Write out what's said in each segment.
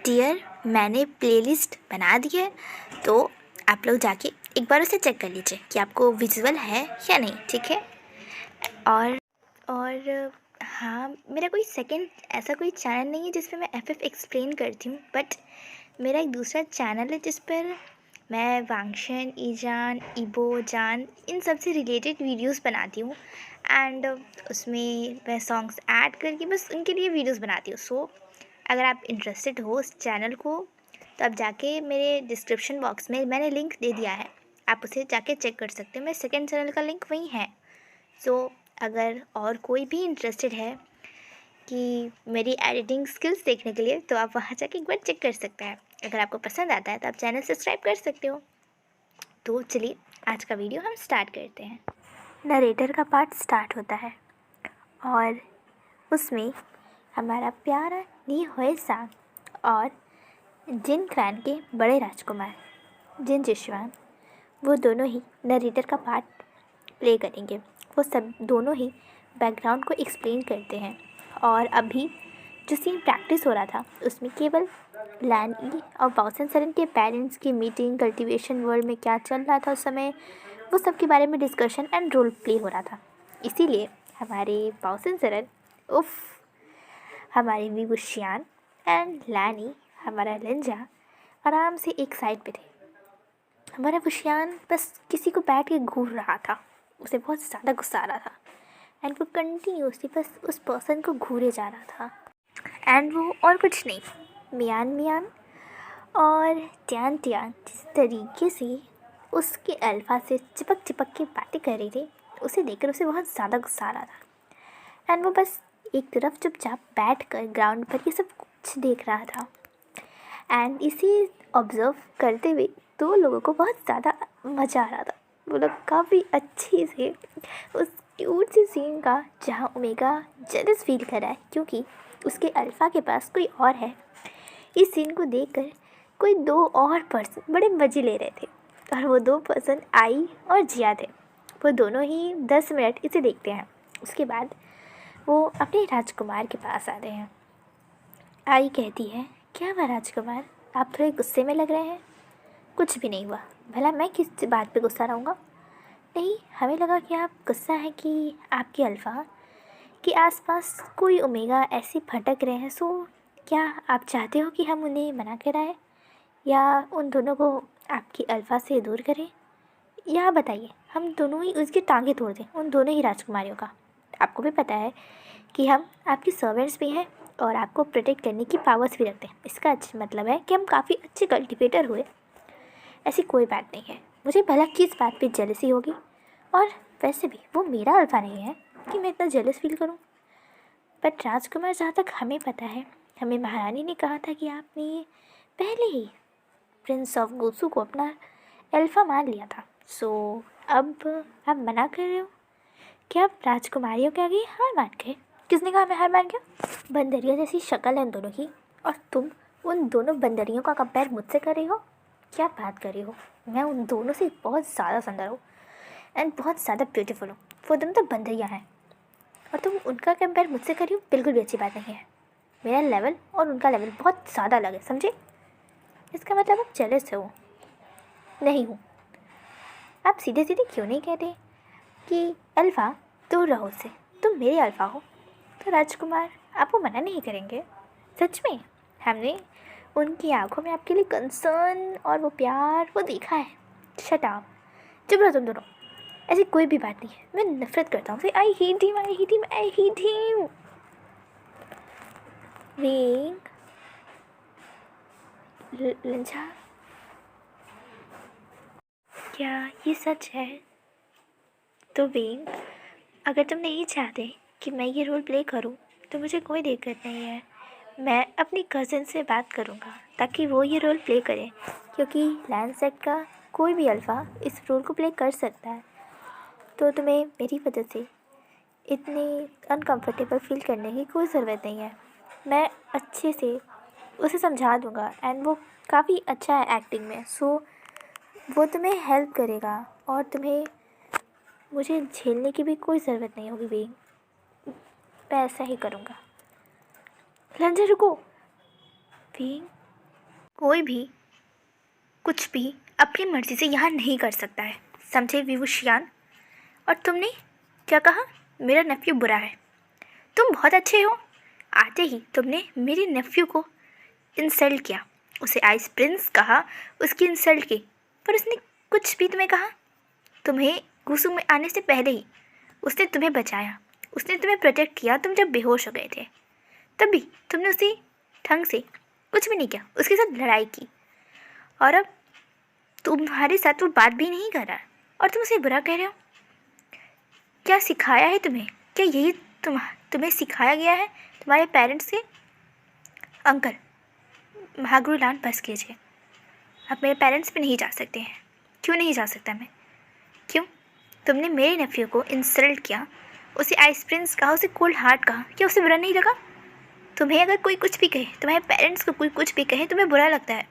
Dear, मैंने playlist बना दी है, तो आप लोग जाके एक बार उसे चेक कर लीजिए कि आपको विजुअल है या नहीं, ठीक है। और हाँ, मेरा कोई सेकंड ऐसा कोई चैनल नहीं है जिस पे मैं एफ एक्सप्लेन करती हूँ, बट मेरा एक दूसरा चैनल है जिस पर मैं वांगशन, ईजान, इबो जान इन सब से रिलेटेड वीडियोस बनाती हूँ। एंड उसमें मैं सॉन्ग्स ऐड करके बस उनके लिए वीडियोस बनाती हूँ। सो अगर आप इंटरेस्टेड हो उस चैनल को, तो आप जाके मेरे डिस्क्रिप्शन बॉक्स में मैंने लिंक दे दिया है, आप उसे जाके चेक कर सकते हो। मेरे सेकंड चैनल का लिंक वहीं है। सो अगर और कोई भी इंटरेस्टेड है कि मेरी एडिटिंग स्किल्स देखने के लिए, तो आप वहाँ जाके एक बार चेक कर सकते हैं। अगर आपको पसंद आता है तो आप चैनल सब्सक्राइब कर सकते हो। तो चलिए आज का वीडियो हम स्टार्ट करते हैं। नरेटर का पार्ट स्टार्ट होता है और उसमें हमारा प्यारा नी हुए सांग और जिन क्लैन के बड़े राजकुमार जिन जिशवान, वो दोनों ही नरेटर का पार्ट प्ले करेंगे। वो सब दोनों ही बैकग्राउंड को एक्सप्लेन करते हैं। और अभी जो सीन प्रैक्टिस हो रहा था उसमें केवल लैन ई और बाउसन सरन के पेरेंट्स की मीटिंग, कल्टीवेशन वर्ल्ड में क्या चल रहा था उस समय, वो सब के बारे में डिस्कशन एंड रोल प्ले हो रहा था। इसीलिए हमारे बाउसन सरन उफ हमारे विवुशियान एंड लैनी, हमारा लंजा, आराम से एक साइड पे थे। हमारा वुशियान बस किसी को बैठ के घूर रहा था, उसे बहुत ज़्यादा गुस्सा आ रहा था एंड वो कंटिन्यूसली बस उस पर्सन को घूरे जा रहा था। एंड वो और कुछ नहीं, मियान मियान और ट्यान ट्यान जिस तरीके से उसके अल्फा से चिपक चिपक के बातें कर रही थी, उसे देखकर उसे बहुत ज़्यादा गुस्सा आ रहा था। एंड वो बस एक तरफ चुपचाप बैठ कर ग्राउंड पर ये सब कुछ देख रहा था। एंड इसे ऑब्ज़र्व करते हुए दो लोगों को बहुत ज़्यादा मज़ा आ रहा था। वो लोग काफ़ी अच्छे से उस क्यूट सी सीन का, जहाँ ओमेगा जेलस फील कर रहा है क्योंकि उसके अल्फ़ा के पास कोई और है, इस सीन को देखकर कोई दो और पर्सन बड़े मज़े ले रहे थे। और वो दो पर्सन आई और जिया थे। वो दोनों ही 10 मिनट इसे देखते हैं। उसके बाद वो अपने राजकुमार के पास आते हैं। आई कहती है, क्या हुआ राजकुमार, आप थोड़े गुस्से में लग रहे हैं। कुछ भी नहीं हुआ, भला मैं किस बात पे गुस्सा रहूँगा। नहीं, हमें लगा कि आप गुस्सा है कि आपके अल्फ़ा के आसपास कोई ओमेगा ऐसे भटक रहे हैं। सो क्या आप चाहते हो कि हम उन्हें मना कराएं या उन दोनों को आपकी अल्फ़ा से दूर करें, या बताइए हम दोनों ही उसकी टांगें तोड़ दें, उन दोनों ही राजकुमारियों का। आपको भी पता है कि हम आपके सर्वेंट्स भी हैं और आपको प्रोटेक्ट करने की पावर्स भी रखते हैं। इसका अच्छा मतलब है कि हम काफ़ी अच्छे कल्टिवेटर हुए। ऐसी कोई बात नहीं है, मुझे भला किस बात पे जेलसी होगी। और वैसे भी वो मेरा अल्फ़ा नहीं है कि मैं इतना जेलस फील करूं। बट राजकुमार, जहाँ तक हमें पता है, हमें महारानी ने कहा था कि आपने पहले ही प्रिंस ऑफ गोसू को अपना अल्फ़ा मान लिया था। सो अब आप मना कर रहे हो कि आप राजकुमारियों के आगे हार मान गए। किसने कहा मैं हार मान गया। बंदरियों जैसी शक्ल है उन दोनों की, और तुम उन दोनों बंदरियों का कंपेयर मुझसे कर रही हो। क्या बात कर रही हो, मैं उन दोनों से बहुत ज़्यादा सुंदर हूँ एंड बहुत ज़्यादा ब्यूटीफुल हूँ। वो दोनों तो बंदरियाँ हैं और तुम उनका कंपेयर मुझसे कर रही हो, बिल्कुल भी अच्छी बात नहीं है। मेरा लेवल और उनका लेवल बहुत ज़्यादा अलग है, समझे। इसका मतलब आप जेलस हो। नहीं हूँ। आप सीधे सीधे क्यों नहीं कहते कि अल्फ़ा दूर रहो उससे, तुम मेरे अल्फ़ा हो। तो राजकुमार आपको मना नहीं करेंगे। सच में हमने उनकी आंखों में आपके लिए कंसर्न और वो प्यार वो देखा है। शट अप, चुप रहो तुम दोनों। ऐसी कोई भी बात नहीं है, मैं नफरत करता हूँ। I hate him, I hate him, I hate him. विंग, लंजा, क्या ये सच है। तो विंग, अगर तुम नहीं चाहते कि मैं ये रोल प्ले करूं, तो मुझे कोई दिक्कत नहीं है। मैं अपनी कज़न से बात करूंगा ताकि वो ये रोल प्ले करे, क्योंकि लैंडसेट का कोई भी अल्फ़ा इस रोल को प्ले कर सकता है। तो तुम्हें मेरी वजह से इतनी अनकंफर्टेबल फील करने की कोई ज़रूरत नहीं है। मैं अच्छे से उसे समझा दूंगा एंड वो काफ़ी अच्छा है एक्टिंग में। सो वो तुम्हें हेल्प करेगा और तुम्हें मुझे झेलने की भी कोई ज़रूरत नहीं होगी भी। मैं ऐसा ही करूँगा। लंजा रुको। भी कोई भी कुछ भी अपनी मर्ज़ी से यहाँ नहीं कर सकता है, समझे विवुशियान? और तुमने क्या कहा? मेरा नेफ्यू बुरा है। तुम बहुत अच्छे हो। आते ही तुमने मेरे नेफ्यू को इंसल्ट किया, उसे आइस प्रिंस कहा, उसकी इंसल्ट की, पर उसने कुछ भी तुम्हें कहा? तुम्हें गुस्से में आने से पहले ही उसने तुम्हें बचाया, उसने तुम्हें प्रोटेक्ट किया। तुम जब बेहोश हो गए थे तब भी तुमने उसी ढंग से कुछ भी नहीं किया, उसके साथ लड़ाई की, और अब तुम्हारे साथ वो बात भी नहीं कर रहा है और तुम उसे बुरा कह रहे हो। क्या सिखाया है तुम्हें? क्या यही तुम्हें सिखाया गया है तुम्हारे पेरेंट्स से? अंकल, महागुरुलान बस कीजिए। आप मेरे पेरेंट्स पे नहीं जा सकते हैं। क्यों नहीं जा सकता मैं? क्यों? तुमने मेरे नेफ्यू को इंसल्ट किया, उसे आइस प्रिंस कहा, उसे कोल्ड हार्ट कहा। क्या उसे बुरा नहीं लगा? तुम्हें अगर कोई कुछ भी कहे, तुम्हारे पेरेंट्स को कोई कुछ भी कहे, तुम्हें बुरा लगता है,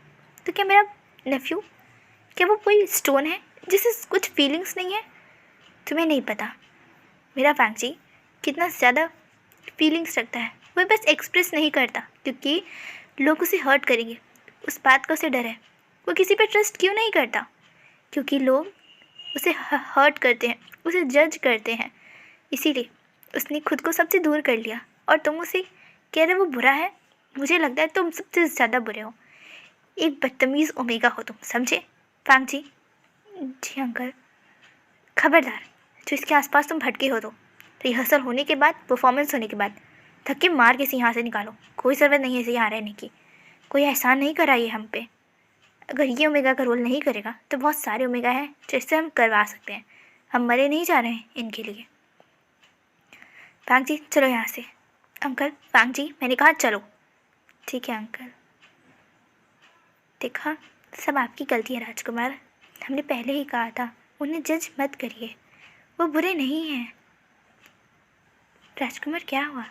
तो क्या मेरा नेफ्यू, क्या वो कोई स्टोन है जिसे कुछ फीलिंग्स नहीं है? तुम्हें नहीं पता मेरा फैंसी कितना ज़्यादा फीलिंग्स रखता है। वो बस एक्सप्रेस नहीं करता क्योंकि लोग उसे हर्ट करेंगे, उस बात का उसे डर है। वो किसी पे ट्रस्ट क्यों नहीं करता? क्योंकि लोग उसे हर्ट करते हैं, उसे जज करते हैं, इसीलिए उसने खुद को सबसे दूर कर लिया। और तुम उसे कह रहे वो बुरा है? मुझे लगता है तुम सबसे ज़्यादा बुरे हो। एक बदतमीज़ ओमेगा हो तुम, समझे फैंग जी? जी अंकल। खबरदार, जो इसके आसपास तुम भटके हो तो रिहर्सल होने के बाद, परफॉर्मेंस होने के बाद धक्के मार के इसे यहाँ से निकालो। कोई ज़रूरत नहीं है इसे यहाँ रहने की। कोई एहसान नहीं करा ये हम पे। अगर ये ओमेगा का रोल नहीं करेगा तो बहुत सारे ओमेगा हैं जिससे हम करवा सकते हैं। हम मरे नहीं जा रहे हैं इनके लिए। फैंग जी चलो यहाँ से। अंकल, फैंग जी मैंने कहा चलो। ठीक है अंकल। देखा, सब आपकी गलती है राजकुमार। हमने पहले ही कहा था उन्हें जज मत करिए, वो बुरे नहीं हैं। राजकुमार क्या हुआ?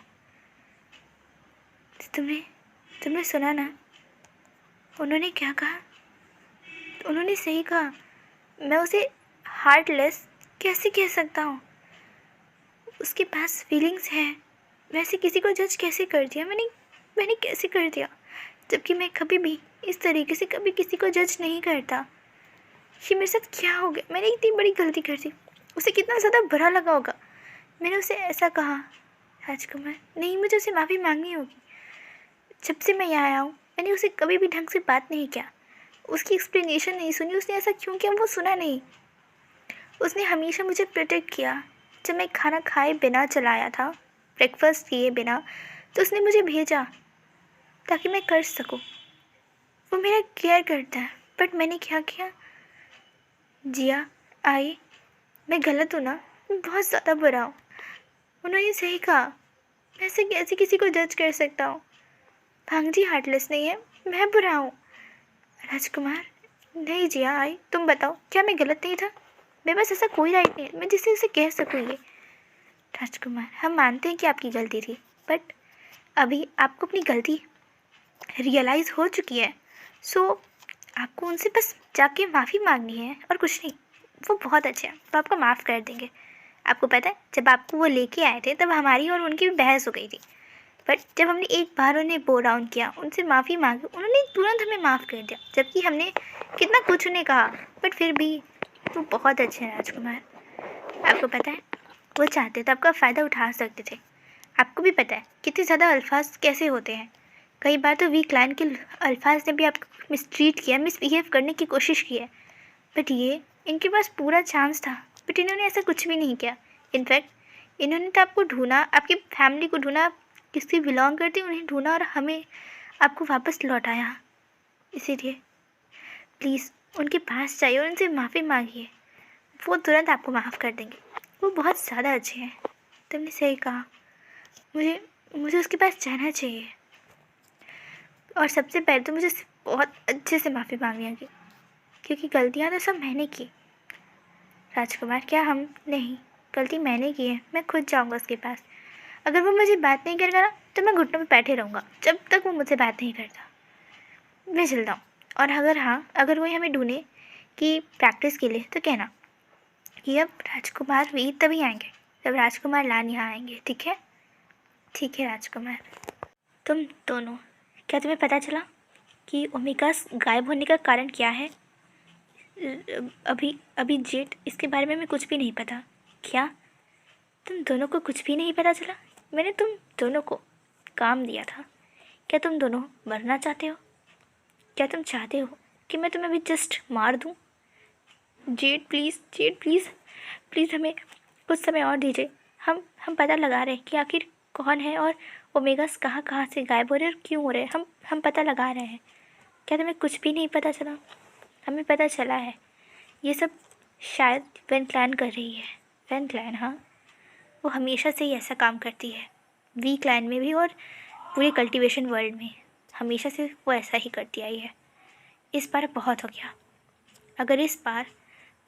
तुमने सुना ना उन्होंने क्या कहा? उन्होंने सही कहा। मैं उसे हार्टलेस कैसे कह सकता हूँ? उसके पास फीलिंग्स हैं। वैसे किसी को जज कैसे कर दिया मैंने कैसे कर दिया? जबकि मैं कभी भी इस तरीके से कभी किसी को जज नहीं करता। ये मेरे साथ क्या हो गया? मैंने इतनी बड़ी गलती कर दी। उसे कितना ज़्यादा बुरा लगा होगा। मैंने उसे ऐसा कहा। राजकुमार नहीं, मुझे उसे माफ़ी मांगनी होगी। जब से मैं यहाँ आया हूँ मैंने उसे कभी भी ढंग से बात नहीं किया, उसकी एक्सप्लेनेशन नहीं सुनी। उसने ऐसा क्यों किया वो सुना नहीं। उसने हमेशा मुझे प्रोटेक्ट किया। जब मैं खाना खाए बिना चलाया था, ब्रेकफास्ट किए बिना, तो उसने मुझे भेजा ताकि मैं कर सकूं। वो मेरा केयर करता है। बट मैंने क्या किया? जिया आई, मैं गलत हूँ ना? मैं बहुत ज़्यादा बुरा हूँ। उन्होंने सही कहा। मैं ऐसे कैसे किसी को जज कर सकता हूँ? भांग जी हार्टलेस नहीं है, मैं बुरा हूँ। राजकुमार नहीं जिया आई, तुम बताओ क्या मैं गलत नहीं था? मेरे पास ऐसा कोई राइट नहीं है मैं जिससे उसे कह सकूँ ये। राजकुमार हम मानते हैं कि आपकी गलती थी, बट अभी आपको अपनी गलती रियलाइज़ हो चुकी है। सो आपको उनसे बस जाके माफ़ी मांगनी है और कुछ नहीं। वो बहुत अच्छे हैं, वो आपको माफ़ कर देंगे। आपको पता है जब आपको वो लेके आए थे तब हमारी और उनकी भी बहस हो गई थी, बट जब हमने एक बार उन्हें बो डाउन किया, उनसे माफ़ी मांगी, उन्होंने तुरंत हमें माफ़ कर दिया। जबकि हमने कितना कुछ उन्हें कहा, बट फिर भी वो बहुत अच्छे हैं राजकुमार। आपको पता है वो चाहते तो आपका फ़ायदा उठा सकते थे। आपको भी पता है कितने ज़्यादा अल्फाज कैसे होते हैं। कई बार तो वीक लाइन के अल्फाज ने भी आपको मिसट्रीट किया, मिसबिहेव करने की कोशिश की है। बट ये इनके पास पूरा चांस था, बट इन्होंने ऐसा कुछ भी नहीं किया। इनफैक्ट इन्होंने तो आपको ढूंढा, आपकी फैमिली को ढूंढा, किससे बिलोंग करती उन्हें ढूंढा और हमें आपको वापस लौटाया। इसीलिए प्लीज़ उनके पास जाइए और उनसे माफ़ी मांगिए। वो तुरंत आपको माफ़ कर देंगे। वो बहुत ज़्यादा अच्छे हैं। तुमने सही कहा। मुझे मुझे उसके पास जाना चाहिए और सबसे पहले तो मुझे बहुत अच्छे से माफ़ी मांगनी होगी क्योंकि गलतियाँ तो सब मैंने की। राजकुमार क्या हम नहीं, गलती मैंने की है। मैं खुद जाऊँगा उसके पास। अगर वो मुझे बात नहीं करेगा ना तो मैं घुटनों पे बैठे रहूँगा जब तक वो मुझसे बात नहीं करता। मैं चलता हूँ। और अगर हाँ, अगर कोई हमें ढूंढे कि प्रैक्टिस के लिए तो कहना कि अब राजकुमार भी तभी आएंगे जब राजकुमार लान यहाँ आएंगे। ठीक है? ठीक है राजकुमार। तुम दोनों, क्या तुम्हें पता चला कि ओमेगा गायब होने का कारण क्या है? अभी अभी जेट, इसके बारे में कुछ भी नहीं पता। क्या तुम दोनों को कुछ भी नहीं पता चला? मैंने तुम दोनों को काम दिया था। क्या तुम दोनों मरना चाहते हो? क्या तुम चाहते हो कि मैं तुम्हें अभी जस्ट मार दूँ? Jet please, jet please, please हमें कुछ समय और दीजिए। हम पता लगा रहे हैं कि आखिर कौन है और ओमेगास कहाँ कहाँ से गायब हो रहे हैं और क्यों हो रहे हैं। हम पता लगा रहे हैं। क्या तुम्हें कुछ भी नहीं पता चला? हमें पता चला है ये सब शायद वेन क्लैन कर रही है। वेन क्लैन, हाँ, वो हमेशा से ही ऐसा काम करती है। वी क्लैन में भी और पूरे कल्टीवेशन वर्ल्ड में हमेशा से वो ऐसा ही करती आई है। इस बार बहुत हो गया। अगर इस बार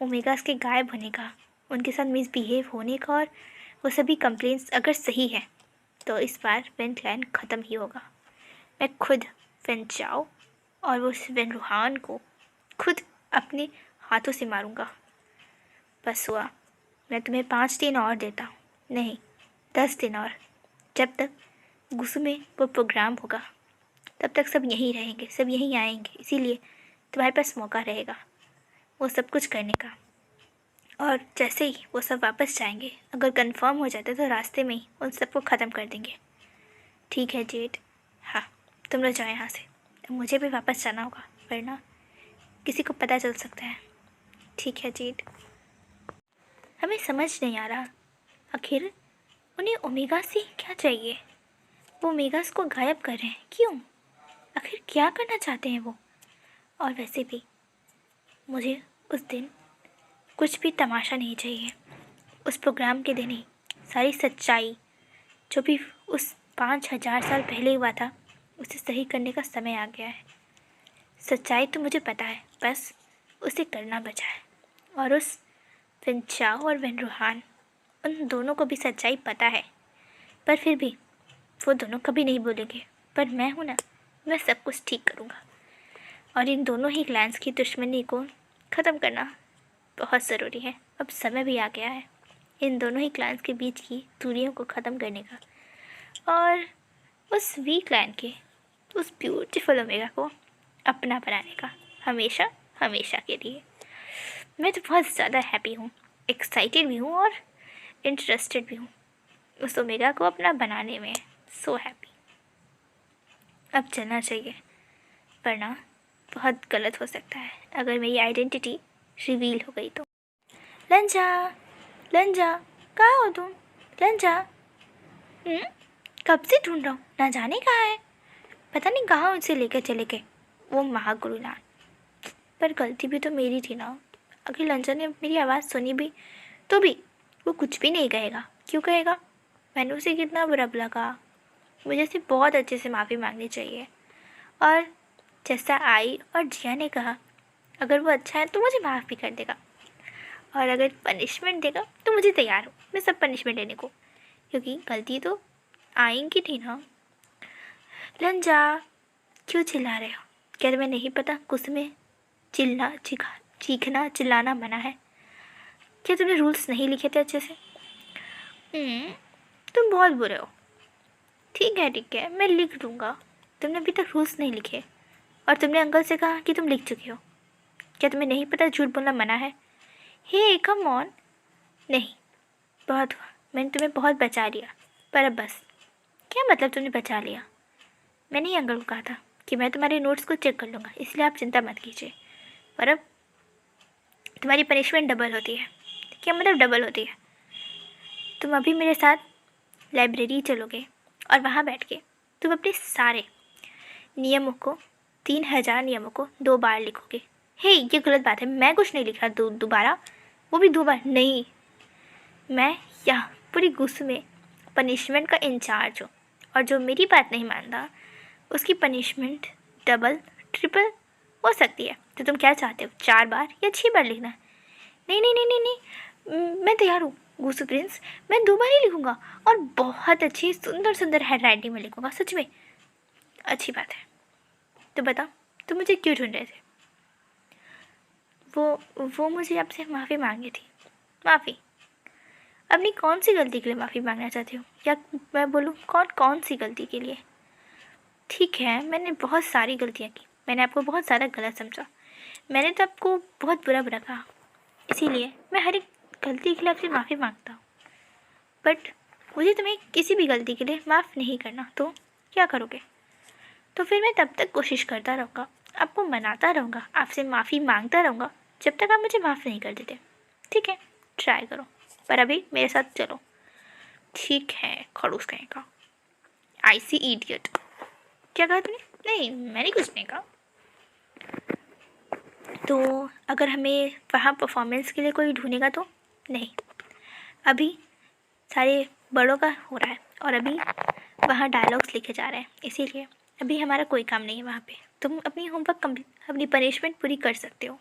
ओमेगास के गायब होने का, उनके साथ मिसबिहेव होने का और वो सभी कंप्लेंट्स अगर सही है तो इस बार वेन क्लैन ख़त्म ही होगा। मैं खुद वेन चाओ और वो वेन रूहान को खुद अपने हाथों से मारूंगा। बस हुआ। मैं तुम्हें 5 दिन और देता हूँ, नहीं 10 दिन और। जब तक गुस्सू में वो प्रोग्राम होगा तब तक सब यहीं रहेंगे, सब यहीं आएंगे। इसीलिए तुम्हारे पास मौका रहेगा वो सब कुछ करने का। और जैसे ही वो सब वापस जाएंगे, अगर कंफर्म हो जाता है तो रास्ते में ही उन सबको ख़त्म कर देंगे। ठीक है जेट? हाँ, तुम लोग जाओ यहाँ से। अब मुझे भी वापस जाना होगा वरना किसी को पता चल सकता है। ठीक है जेट। हमें समझ नहीं आ रहा आखिर उन्हें ओमेगा से क्या चाहिए। वो ओमेगास को गायब कर रहे हैं, क्यों? आखिर क्या करना चाहते हैं वो? और वैसे भी मुझे उस दिन कुछ भी तमाशा नहीं चाहिए। उस प्रोग्राम के दिन ही सारी सच्चाई जो भी उस 5,000 साल पहले हुआ था उसे सही करने का समय आ गया है। सच्चाई तो मुझे पता है, बस उसे करना बचा है। और उस वेन चाओ और वेन रूहान, उन दोनों को भी सच्चाई पता है, पर फिर भी वो दोनों कभी नहीं बोलेंगे। पर मैं हूँ ना, मैं सब कुछ ठीक करूँगा। और इन दोनों ही क्लैंस की दुश्मनी को ख़त्म करना बहुत ज़रूरी है। अब समय भी आ गया है इन दोनों ही क्लैंस के बीच की दूरियों को ख़त्म करने का और उस वी क्लैन के, उस ब्यूटीफुल ओमेगा को अपना बनाने का, हमेशा हमेशा के लिए। मैं तो बहुत ज़्यादा हैप्पी हूँ, एक्साइटेड भी हूँ और इंटरेस्टेड भी हूँ उस ओमेगा को अपना बनाने में। So happy. अब चलना चाहिए वरना बहुत गलत हो सकता है अगर मेरी आइडेंटिटी रिवील हो गई तो। लंजा, लंजा, कहाँ हो तुम? लंजा, कब से ढूंढ रहा हूँ, ना जाने कहाँ है। पता नहीं कहाँ उनसे लेकर चले गए वो महागुरुनाथ। पर गलती भी तो मेरी थी ना। अगर लंजा ने मेरी आवाज़ सुनी भी तो भी वो कुछ भी नहीं कहेगा। क्यों कहेगा? मैंने उसे कितना बुरा लगा। मुझे उसे बहुत अच्छे से माफ़ी मांगनी चाहिए। और जैसा आई और जिया ने कहा, अगर वो अच्छा है तो मुझे माफ़ भी कर देगा और अगर पनिशमेंट देगा तो मुझे तैयार हूँ मैं सब पनिशमेंट देने को, क्योंकि गलती तो आई की थी ना। लंजा, क्यों चिल्ला रहे हो? क्या तुम्हें नहीं पता गुस्से में चीखना चिल्लाना मना है? क्या तुमने रूल्स नहीं लिखे थे अच्छे से? तुम बहुत बुरे हो। ठीक है, मैं लिख दूँगा। तुमने अभी तक रूल्स नहीं लिखे और तुमने अंकल से कहा कि तुम लिख चुके हो। क्या तुम्हें नहीं पता झूठ बोलना मना है? हे कम ऑन। नहीं, बहुत हुआ। मैंने तुम्हें बहुत बचा लिया, पर अब बस। क्या मतलब तुमने बचा लिया? मैंने ही अंकल को कहा था कि मैं तुम्हारे नोट्स को चेक कर लूँगा, इसलिए आप चिंता मत कीजिए। पर अब तुम्हारी पनिशमेंट डबल होती है। क्या मतलब डबल होती है? तुम अभी मेरे साथ लाइब्रेरी चलोगे और वहाँ बैठ के तुम अपने सारे नियमों को, 3,000 नियमों को 2 बार लिखोगे। हे, ये गलत बात है। मैं कुछ नहीं लिख रहा दोबारा, वो भी 2 बार नहीं। मैं यहाँ पूरी गुस्से में पनिशमेंट का इंचार्ज हूँ और जो मेरी बात नहीं मानता उसकी पनिशमेंट डबल ट्रिपल हो सकती है। तो तुम क्या चाहते हो, 4 बार या 6 बार लिखना? नहीं नहीं नहीं नहीं नहीं, मैं तैयार हूँ गुस्सू प्रिंस। मैं 2 बार ही लिखूँगा और बहुत अच्छी सुंदर सुंदर हैंड राइटिंग में लिखूँगा। सच में अच्छी बात है। तो बताओ तुम मुझे क्यों ढूंढ रहे थे? वो मुझे आपसे माफ़ी मांगी थी। माफ़ी? अपनी कौन सी गलती के लिए माफ़ी मांगना चाहती हो, या मैं बोलूँ कौन कौन सी गलती के लिए? ठीक है, मैंने बहुत सारी गलतियाँ की, मैंने आपको बहुत ज़्यादा गलत समझा। मैंने तो आपको बहुत बुरा बुरा कहा, इसीलिए मैं हर एक गलती के लिए आपसे माफ़ी मांगता हूँ। बट मुझे तुम्हें किसी भी गलती के लिए माफ़ नहीं करना, तो क्या करोगे? तो फिर मैं तब तक कोशिश करता रहूँगा, आपको मनाता रहूँगा, आपसे माफ़ी मांगता रहूँगा जब तक आप मुझे माफ़ नहीं कर देते। ठीक है, ट्राई करो, पर अभी मेरे साथ चलो। ठीक है, खड़ूस कहीं का। आई सी इडियट। क्या कहा तुमने? नहीं, मैंने कुछ नहीं कहा। तो अगर हमें वहाँ परफॉर्मेंस के लिए कोई ढूंढेगा तो? नहीं, अभी सारे बड़ों का हो रहा है और अभी वहाँ डायलॉग्स लिखे जा रहे हैं, इसीलिए अभी हमारा कोई काम नहीं है वहाँ पे। तुम अपनी होमवर्क कंप्लीट, अपनी पनिशमेंट पूरी कर सकते हो।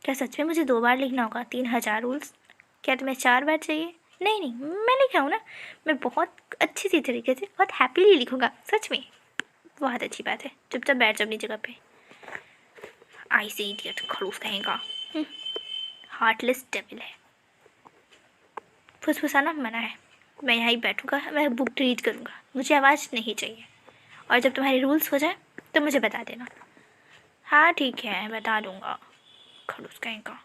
क्या सच में मुझे 2 बार लिखना होगा 3000 रूल्स? क्या तुम्हें 4 बार चाहिए? नहीं नहीं, मैं लिखा हूँ ना, मैं बहुत अच्छी सी तरीके से बहुत हैप्पीली लिखूँगा, सच में। बहुत अच्छी बात है, चुपचाप बैठ जाओ अपनी जगह पे। आई से इडियट, खड़ूस कहेगा। हार्टलेस डेविल है। फुसफुसाना मना है। मैं यहाँ ही बैठूँगा, मैं बुक रीड करूँगा, मुझे आवाज़ नहीं चाहिए। और जब तुम्हारे रूल्स हो जाए तो मुझे बता देना। हाँ ठीक है, बता दूँगा, खड़ूस कहेगा।